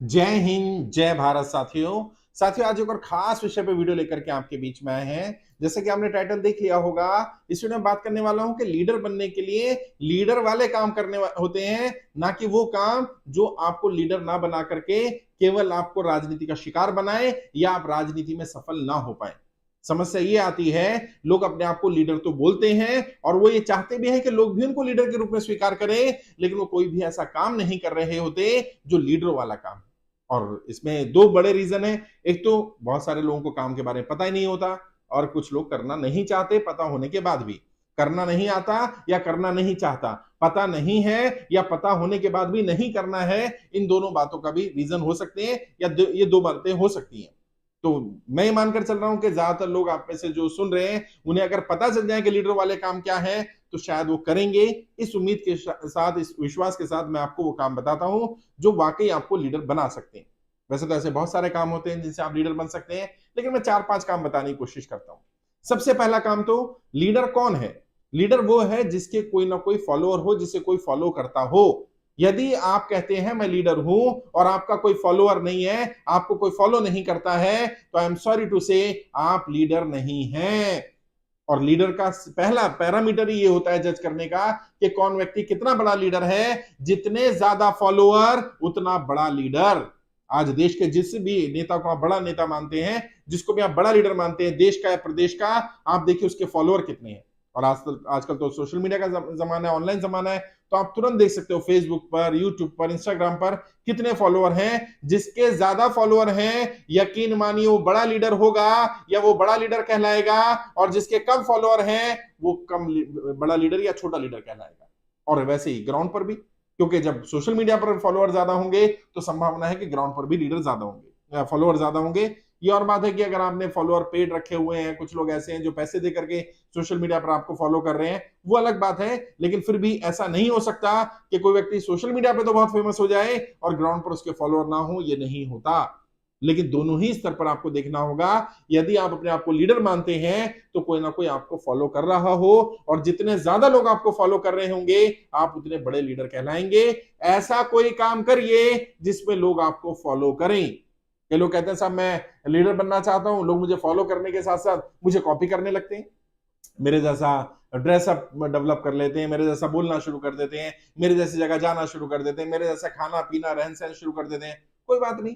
जय हिंद, जय भारत साथियों। आज एक और खास विषय पे वीडियो लेकर के आपके बीच में आए हैं। जैसे कि आपने टाइटल देख लिया होगा, इस वीडियो में बात करने वाला हूं कि लीडर बनने के लिए लीडर वाले काम करने होते हैं, ना कि वो काम जो आपको लीडर ना बना करके केवल आपको राजनीति का शिकार बनाए या आप राजनीति में सफल ना हो पाए। समस्या ये आती है, लोग अपने आप को लीडर तो बोलते हैं और वो ये चाहते भी हैं कि लोग भी उनको लीडर के रूप में स्वीकार करें, लेकिन वो कोई भी ऐसा काम नहीं कर रहे होते जो लीडर वाला काम। और इसमें दो बड़े रीजन है। एक तो बहुत सारे लोगों को काम के बारे में पता ही नहीं होता, और कुछ लोग करना नहीं चाहते पता होने के बाद भी। करना नहीं आता या करना नहीं चाहता, पता नहीं है या पता होने के बाद भी नहीं करना है, इन दोनों बातों का भी रीजन हो सकते हैं, या ये दो बातें हो सकती हैं। तो मैं ये मानकर चल रहा हूं कि ज्यादातर लोग आप में से जो सुन रहे हैं, उन्हें अगर पता चल जाए कि लीडर वाले काम क्या है तो शायद वो करेंगे। इस उम्मीद के साथ, इस विश्वास के साथ मैं आपको वो काम बताता हूं जो वाकई आपको लीडर बना सकते हैं। वैसे तो ऐसे बहुत सारे काम होते हैं जिनसे आप लीडर बन सकते हैं, लेकिन मैं 4-5 काम बताने की कोशिश करता हूं। सबसे पहला काम, तो लीडर कौन है? लीडर वो है जिसके कोई ना कोई फॉलोअर हो, जिसे कोई फॉलो करता हो। यदि आप कहते हैं मैं लीडर हूं और आपका कोई फॉलोअर नहीं है, आपको कोई फॉलो नहीं करता है, तो आई एम सॉरी टू से आप लीडर नहीं हैं। और लीडर का पहला पैरामीटर ही ये होता है जज करने का कि कौन व्यक्ति कितना बड़ा लीडर है। जितने ज्यादा फॉलोअर उतना बड़ा लीडर। आज देश के जिस भी नेता को आप बड़ा नेता मानते हैं, जिसको भी आप बड़ा लीडर मानते हैं, देश का या प्रदेश का, आप देखिए उसके फॉलोअर कितने हैं। और आजकल तो सोशल मीडिया का जमाना है, ऑनलाइन जमाना है, तो आप तुरंत देख सकते हो फेसबुक पर, यूट्यूब पर, इंस्टाग्राम पर कितने फॉलोअर हैं। जिसके ज्यादा फॉलोअर हैं, यकीन मानिए वो बड़ा लीडर होगा या वो बड़ा लीडर कहलाएगा, और जिसके कम फॉलोअर हैं वो कम बड़ा लीडर या छोटा लीडर कहलाएगा। और वैसे ही ग्राउंड पर भी, क्योंकि जब सोशल मीडिया पर फॉलोअर ज्यादा होंगे तो संभावना है कि ग्राउंड पर भी लीडर ज्यादा होंगे, फॉलोअर ज्यादा होंगे। ये और बात है कि अगर आपने फॉलोअर पेड रखे हुए हैं, कुछ लोग ऐसे हैं जो पैसे दे करके सोशल मीडिया पर आपको फॉलो कर रहे हैं, वो अलग बात है। लेकिन फिर भी ऐसा नहीं हो सकता कि कोई व्यक्ति सोशल मीडिया पे तो बहुत फेमस हो जाए और ग्राउंड पर उसके फॉलोअर ना हो, ये नहीं होता। लेकिन दोनों ही स्तर पर आपको देखना होगा। यदि आप अपने आप को लीडर मानते हैं तो कोई ना कोई आपको फॉलो कर रहा हो, और जितने ज्यादा लोग आपको फॉलो कर रहे होंगे आप उतने बड़े लीडर कहलाएंगे। ऐसा कोई काम करिए जिसमें लोग आपको फॉलो करें। कई लोग कहते हैं साहब मैं लीडर बनना चाहता हूं, लोग मुझे फॉलो करने के साथ साथ मुझे कॉपी करने लगते हैं, मेरे जैसा ड्रेसअप डेवलप कर लेते हैं, मेरे जैसा बोलना शुरू कर देते हैं, मेरे जैसी जगह जाना शुरू कर देते हैं, मेरे जैसा खाना पीना रहन सहन शुरू कर देते हैं। कोई बात नहीं,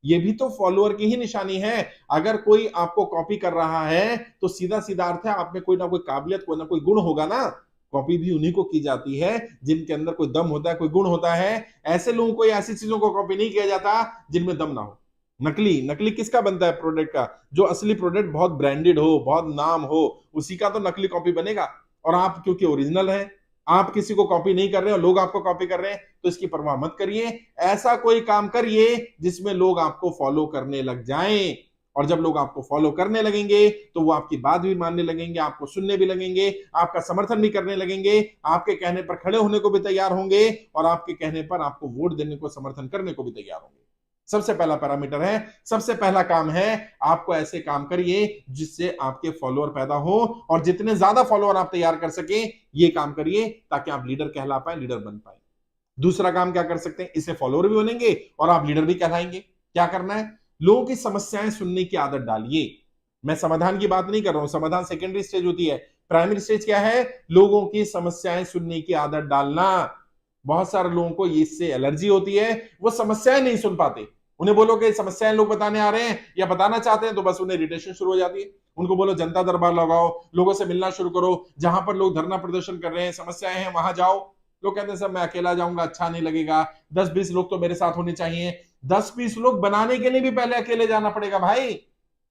ये भी तो फॉलोअर की ही निशानी है। अगर कोई आपको कॉपी कर रहा है तो सीधा सीधा अर्थ है आप में कोई ना कोई काबिलियत, कोई ना कोई गुण होगा ना। कॉपी भी उन्हीं को की जाती है जिनके अंदर कोई दम होता है, कोई गुण होता है। ऐसे लोगों को, ऐसी चीजों को कॉपी नहीं किया जाता जिनमें दम ना हो। नकली नकली किसका बनता है? प्रोडक्ट का। जो असली प्रोडक्ट बहुत ब्रांडेड हो, बहुत नाम हो, उसी का तो नकली कॉपी बनेगा। और आप क्योंकि ओरिजिनल है, आप किसी को कॉपी नहीं कर रहे हो, लोग आपको कॉपी कर रहे हैं, तो इसकी परवाह मत करिए। ऐसा कोई काम करिए जिसमें लोग आपको फॉलो करने लग जाएं। और जब लोग आपको फॉलो करने लगेंगे तो वो आपकी बात भी मानने लगेंगे, आपको सुनने भी लगेंगे, आपका समर्थन भी करने लगेंगे, आपके कहने पर खड़े होने को भी तैयार होंगे, और आपके कहने पर आपको वोट देने को, समर्थन करने को भी तैयार होंगे। सबसे पहला पैरामीटर है, सबसे पहला काम है, आपको ऐसे काम करिए जिससे आपके फॉलोअर पैदा हो, और जितने ज्यादा फॉलोअर आप तैयार कर सके ये काम करिए ताकि आप लीडर कहला पाए, लीडर बन पाए। दूसरा काम क्या कर सकते हैं? इससे फॉलोअर भी बनेंगे और आप लीडर भी कहलाएंगे। क्या करना है? लोगों की समस्याएं सुनने की आदत डालिए। मैं समाधान की बात नहीं कर रहा हूं, समाधान सेकेंडरी स्टेज होती है। प्राइमरी स्टेज क्या है? लोगों की समस्याएं सुनने की आदत डालना। बहुत सारे लोगों को इससे एलर्जी होती है, वो समस्याएं नहीं सुन पाते। उन्हें बोलो कि समस्याएं लोग बताने आ रहे हैं या बताना चाहते हैं तो बस उन्हें इरिटेशन शुरू हो जाती है। उनको बोलो जनता दरबार लगाओ, लोगों से मिलना शुरू करो, जहां पर लोग धरना प्रदर्शन कर रहे हैं, समस्याएं हैं, वहां जाओ। लोग कहते हैं सर मैं अकेला जाऊंगा अच्छा नहीं लगेगा, 10-20 लोग तो मेरे साथ होने चाहिए। 10-20 लोग बनाने के लिए भी पहले अकेले जाना पड़ेगा भाई।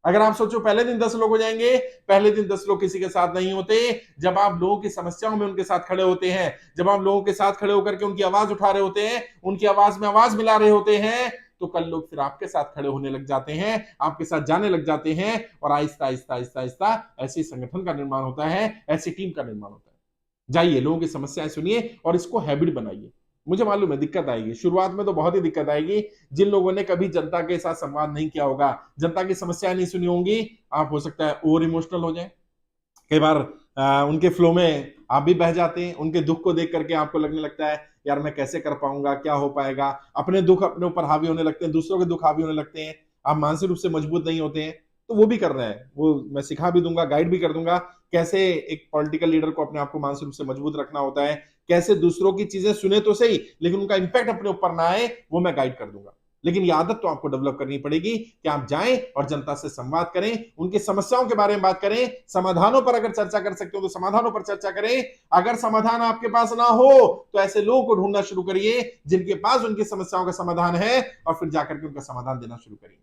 अगर आप सोचो पहले दिन 10 लोग हो जाएंगे, पहले दिन 10 लोग किसी के साथ नहीं होते। जब आप लोगों की समस्याओं में उनके साथ खड़े होते हैं, जब आप लोगों के साथ खड़े होकर के उनकी आवाज उठा रहे होते हैं, उनकी आवाज में आवाज मिला रहे होते हैं, तो कल लोग फिर आपके साथ खड़े होने लग जाते हैं, आपके साथ जाने लग जाते हैं, और आहिस्ता आहिस्ता आहिस्ता आहिस्ता ऐसे संगठन का निर्माण होता है, ऐसी टीम का निर्माण होता है। जाइए लोगों की समस्याएं सुनिए और इसको हैबिट बनाइए। मुझे मालूम है दिक्कत आएगी, शुरुआत में तो बहुत ही दिक्कत आएगी। जिन लोगों ने कभी जनता के साथ संवाद नहीं किया होगा, जनता की समस्याएं नहीं सुनी होंगी, आप हो सकता है ओवर इमोशनल हो जाए। कई बार उनके फ्लो में आप भी बह जाते हैं। उनके दुख को देख करके आपको लगने लगता है यार मैं कैसे कर पाऊंगा, क्या हो पाएगा। अपने दुख अपने ऊपर हावी होने लगते हैं, दूसरों के दुख हावी होने लगते हैं। आप मानसिक रूप से मजबूत नहीं होते हैं। तो वो भी कर रहे हैं, वो मैं सिखा भी दूंगा, गाइड भी कर दूंगा कैसे एक पॉलिटिकल लीडर को अपने आप को मानसिक रूप से मजबूत रखना होता है, कैसे दूसरों की चीजें सुने तो सही लेकिन उनका इंपैक्ट अपने ऊपर ना आए, वो मैं गाइड कर दूंगा। लेकिन ये आदत तो आपको डेवलप करनी पड़ेगी कि आप जाएं और जनता से संवाद करें, उनकी समस्याओं के बारे में बात करें, समाधानों पर अगर चर्चा कर सकते हो तो समाधानों पर चर्चा करें। अगर समाधान आपके पास ना हो तो ऐसे लोगों को ढूंढना शुरू करिए जिनके पास उनकी समस्याओं का समाधान है और फिर जाकर के उनका समाधान देना शुरू करिए।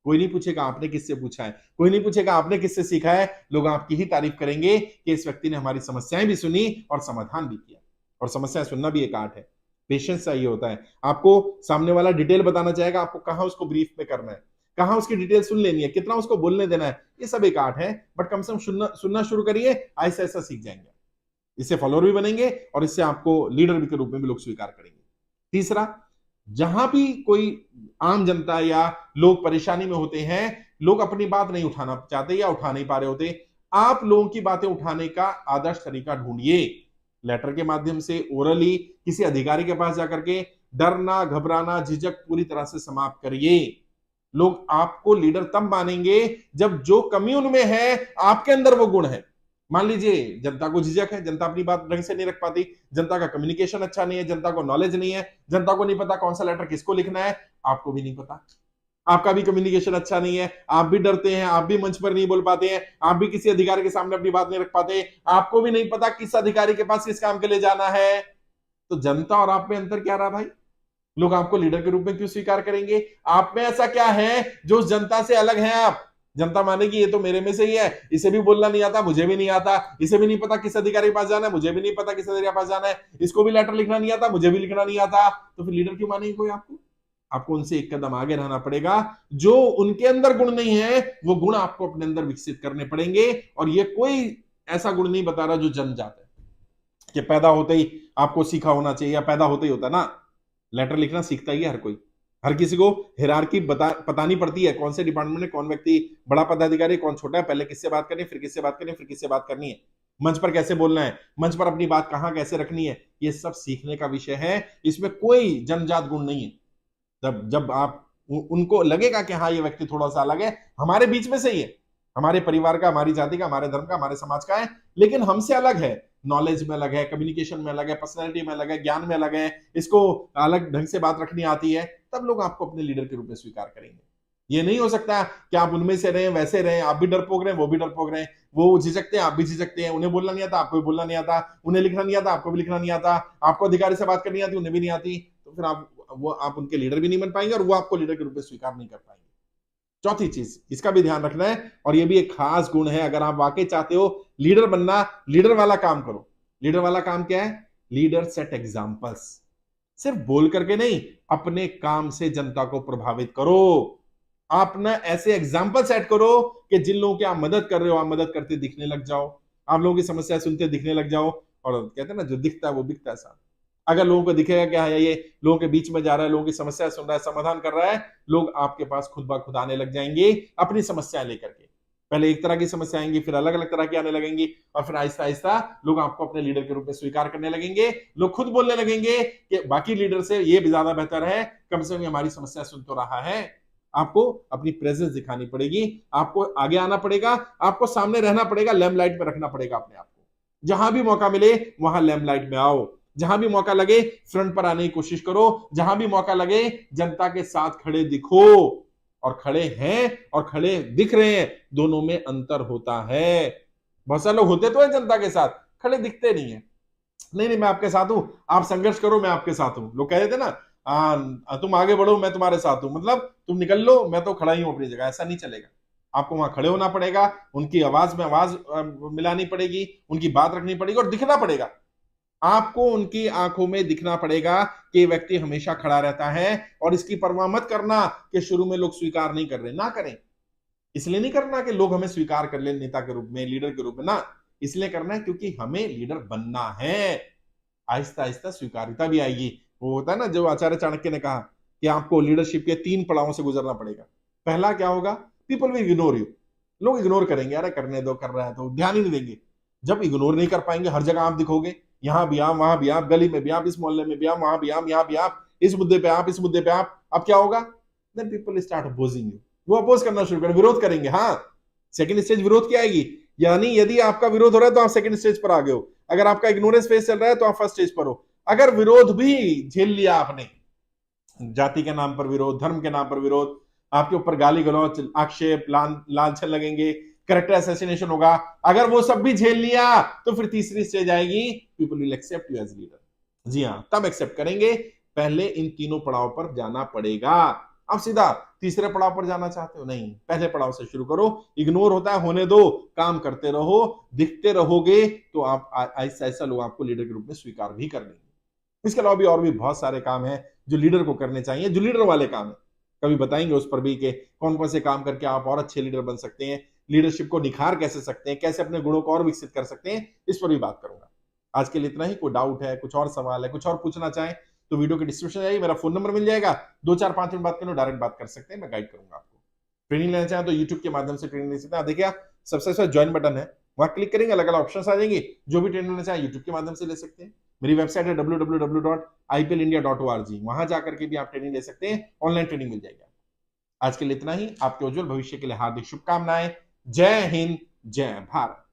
कोई नहीं पूछेगा आपने किससे पूछा है, कोई नहीं पूछेगा आपने किससे सीखा है। लोग आपकी ही तारीफ करेंगे कि इस व्यक्ति ने हमारी समस्याएं भी सुनी और समाधान भी किया। और समस्याएं सुनना भी एक आर्ट है, पेशेंस चाहिए होता है। आपको सामने वाला डिटेल बताना चाहेगा, आपको कहां उसको ब्रीफ में करना है, कहां उसकी डिटेल सुन लेनी है, कितना उसको बोलने देना है, ये सब एक आर्ट है। बट कम से कम सुनना शुरू करिए, ऐसा ऐसा सीख जाएंगे। इससे फॉलोअर भी बनेंगे और इससे आपको लीडर भी के रूप में भी लोग स्वीकार करेंगे। तीसरा, जहां भी कोई आम जनता या लोग परेशानी में होते हैं, लोग अपनी बात नहीं उठाना चाहते या उठा नहीं पा रहे होते, आप लोगों की बातें उठाने का आदर्श तरीका ढूंढिए। लेटर के माध्यम से, ओरली, किसी अधिकारी के पास जाकर के डरना, घबराना, झिझक पूरी तरह से समाप्त करिए। लोग आपको लीडर तब मानेंगे जब जो कमी उनमें है आपके अंदर वो गुण है। मान लीजिए जनता को झिझक है, जनता अपनी बात ढंग से नहीं रख पाती, जनता का कम्युनिकेशन अच्छा नहीं है, जनता को नॉलेज नहीं है, जनता को नहीं पता कौन सा लेटर किसको लिखना है, आपको भी नहीं पता, आपका भी कम्युनिकेशन अच्छा नहीं है, आप भी डरते हैं, आप भी मंच पर नहीं बोल पाते हैं, आप भी किसी अधिकारी के सामने अपनी बात नहीं रख पाते, आपको भी नहीं पता किस अधिकारी के पास किस काम के लिए जाना है। तो जनता और आप में अंतर क्या रहा भाई? लोग आपको लीडर के रूप में क्यों स्वीकार करेंगे? आप में ऐसा क्या है जो उस जनता से अलग है? आप जनता मानेगी ये तो मेरे में से ही है, इसे भी बोलना नहीं आता, मुझे भी नहीं आता, इसे भी नहीं पता किस अधिकारी के पास जाना है, मुझे भी नहीं पता किस अधिकारी के पास जाना है, इसको भी लेटर लिखना नहीं आता, मुझे भी लिखना नहीं आता। तो फिर लीडर क्यों मानेगी कोई आपको? आपको उनसे एक कदम आगे रहना पड़ेगा। जो उनके अंदर गुण नहीं है वो गुण आपको अपने अंदर विकसित करने पड़ेंगे। और ये कोई ऐसा गुण नहीं बता रहा जो जन्मजात है कि पैदा होते ही आपको सीखा होना चाहिए या पैदा होते ही होता ना। लेटर लिखना सीखता ही है हर कोई, हर किसी को हिरार्की पता नहीं पड़ती है, कौन से डिपार्टमेंट में कौन व्यक्ति बड़ा पदाधिकारी कौन छोटा है, पहले किससे बात करनी है, फिर किससे बात करनी है, फिर किससे बात करनी है, मंच पर कैसे बोलना है, मंच पर अपनी बात कहां कैसे रखनी है, ये सब सीखने का विषय है। इसमें कोई जन्मजात गुण नहीं है। जब जब आप उनको लगेगा कि हाँ ये व्यक्ति थोड़ा सा अलग है, हमारे बीच में से ही है, हमारे परिवार का, हमारी जाति का, हमारे धर्म का, हमारे समाज का है, लेकिन हमसे अलग है, नॉलेज में अलग है, कम्युनिकेशन में अलग है, पर्सनैलिटी में अलग है, ज्ञान में अलग है, इसको अलग ढंग से बात रखनी आती है, तब लोग आपको अपने लीडर के रूप में स्वीकार करेंगे। ये नहीं हो सकता कि आप उनमें से रहे वैसे रहे, आप भी डरपोक रहे वो भी डरपोक रहे, वो झिझकते हैं आप भी झिझकते हैं, उन्हें बोलना नहीं आता आपको भी बोलना नहीं आता, उन्हें लिखना नहीं आता आपको भी लिखना नहीं आता, आपको अधिकारी से बात करनी आती उन्हें भी नहीं आती, तो फिर आप उनके लीडर भी नहीं बन पाएंगे और वो आपको लीडर के रूप में स्वीकार नहीं कर पाएंगे। चौथी चीज, इसका भी ध्यान रखना है और ये भी एक खास गुण है, अगर आप वाकई चाहते हो लीडर बनना, लीडर वाला काम करो। लीडर वाला काम क्या है? Leader set examples. सिर्फ बोल करके नहीं, अपने काम से जनता को प्रभावित करो। आप ना ऐसे एग्जाम्पल सेट करो कि जिन लोगों की आप मदद कर रहे हो, आप मदद करते दिखने लग जाओ, आप लोगों की समस्या सुनते दिखने लग जाओ। और कहते हैं ना जो दिखता है वो बिकता है साहब। अगर लोगों को दिखेगा क्या है ये लोगों के बीच में जा रहा है, लोगों की समस्या सुन रहा है, समाधान कर रहा है, लोग आपके पास खुद ब खुद आने लग जाएंगे अपनी समस्याएं लेकर के। पहले एक तरह की समस्या आएंगी, फिर अलग अलग तरह की आने लगेंगी, और फिर आहिस्ता आहिस्ता लोग आपको अपने लीडर के रूप में स्वीकार करने लगेंगे। लोग खुद बोलने लगेंगे कि बाकी लीडर से ये भी ज्यादा बेहतर है, कम से कम हमारी समस्या सुन तो रहा है। आपको अपनी प्रेजेंस दिखानी पड़ेगी, आपको आगे आना पड़ेगा, आपको सामने रहना पड़ेगा, लैम्पलाइट में रखना पड़ेगा अपने आप को। जहां भी मौका मिले वहां लैम्पलाइट में आओ, जहां भी मौका लगे फ्रंट पर आने की कोशिश करो, जहां भी मौका लगे जनता के साथ खड़े दिखो। और खड़े हैं और खड़े दिख रहे हैं, दोनों में अंतर होता है। बहुत सारे लोग होते तो है जनता के साथ, खड़े दिखते नहीं है। नहीं नहीं मैं आपके साथ हूं, आप संघर्ष करो मैं आपके साथ हूं। लोग कह देते ना तुम आगे बढ़ो मैं तुम्हारे साथ हूं, मतलब तुम निकल लो मैं तो खड़ा ही हूं अपनी जगह। ऐसा नहीं चलेगा, आपको वहां खड़े होना पड़ेगा, उनकी आवाज में आवाज मिलानी पड़ेगी, उनकी बात रखनी पड़ेगी और दिखना पड़ेगा। आपको उनकी आंखों में दिखना पड़ेगा कि व्यक्ति हमेशा खड़ा रहता है। और इसकी परवाह मत करना कि शुरू में लोग स्वीकार नहीं कर रहे, ना करें। इसलिए नहीं करना कि लोग हमें स्वीकार कर ले नेता के रूप में, लीडर के रूप में, ना, इसलिए करना है क्योंकि हमें लीडर बनना है। आहिस्ता आहिस्ता स्वीकार्यता भी आएगी। वो होता है ना जो आचार्य चाणक्य ने कहा कि आपको लीडरशिप के 3 पड़ावों से गुजरना पड़ेगा। पहला क्या होगा? People will ignore you. लोग इग्नोर करेंगे, अरे करने दो, कर रहा है तो ध्यान ही नहीं देंगे। जब इग्नोर नहीं कर पाएंगे, हर जगह आप दिखोगे, यहां भी आप, वहां भी आप, गली में भी आप, इस मोहल्ले में भी आप, वहां भी आप, यहां भी आप, इस मुद्दे पे आप, इस मुद्दे पे आप, अब क्या होगा? Then people start opposing you, वो अपोज करना शुरू करेंगे, विरोध करेंगे। हाँ, सेकंड स्टेज विरोध की आएगी, यानी यदि आपका विरोध हो रहा है तो आप सेकंड स्टेज पर आ गए हो, अगर आपका इग्नोरेंस फेज चल रहा है तो आप फर्स्ट स्टेज पर हो। अगर विरोध भी झेल लिया आपने, जाति के नाम पर विरोध, धर्म के नाम पर विरोध, आपके ऊपर गाली गलौज, आक्षेप, लांछन लगेंगे, कैरेक्टर असैसिनेशन होगा, अगर वो सब भी झेल लिया तो फिर तीसरी स्टेज आएगी, people will accept you as leader. जी हाँ, तब एक्सेप्ट करेंगे, पहले इन तीनों पड़ाव पर जाना पड़ेगा। अब सीधा तीसरे पड़ाव पर जाना चाहते हो? नहीं, पहले पड़ाव से शुरू करो, इग्नोर होता है होने दो, काम करते रहो, दिखते रहोगे तो आप ऐसा ऐसा लोग आपको लीडर के रूप में स्वीकार भी कर लेंगे। इसके अलावा भी और भी बहुत सारे काम हैं जो लीडर को करने चाहिए, जो लीडर वाले काम है, कभी बताएंगे उस पर भी कि कौन कौन से काम करके आप और अच्छे लीडर बन सकते हैं, लीडरशिप को निखार कैसे सकते हैं, कैसे अपने गुणों को और विकसित कर सकते हैं, इस पर भी बात करूंगा। आज के लिए इतना ही। कोई डाउट है, कुछ और सवाल है, कुछ और पूछना चाहें तो वीडियो के डिस्क्रिप्शन जाइए, मेरा फोन नंबर मिल जाएगा, 2 4 5 मिनट बात करना, डायरेक्ट बात कर सकते हैं, मैं गाइड करूंगा आपको। ट्रेनिंग लेना चाहें तो यूट्यूब के माध्यम से ट्रेनिंग ले सकते हैं। देखिए सबसे ज्वाइन बटन है, वहां क्लिक करेंगे, अलग अलग ऑप्शन आ जाएंगे, जो भी ट्रेनिंग लेना चाहे यूट्यूब के माध्यम से ले सकते हैं। मेरी वेबसाइट है www.iplindia.org, वहां जाकर के भी आप ट्रेनिंग ले सकते हैं, ऑनलाइन ट्रेनिंग मिल जाएगी। आज के लिए इतना ही, आपके उज्जवल भविष्य के लिए हार्दिक शुभकामनाएं। जय हिंद, जय भारत।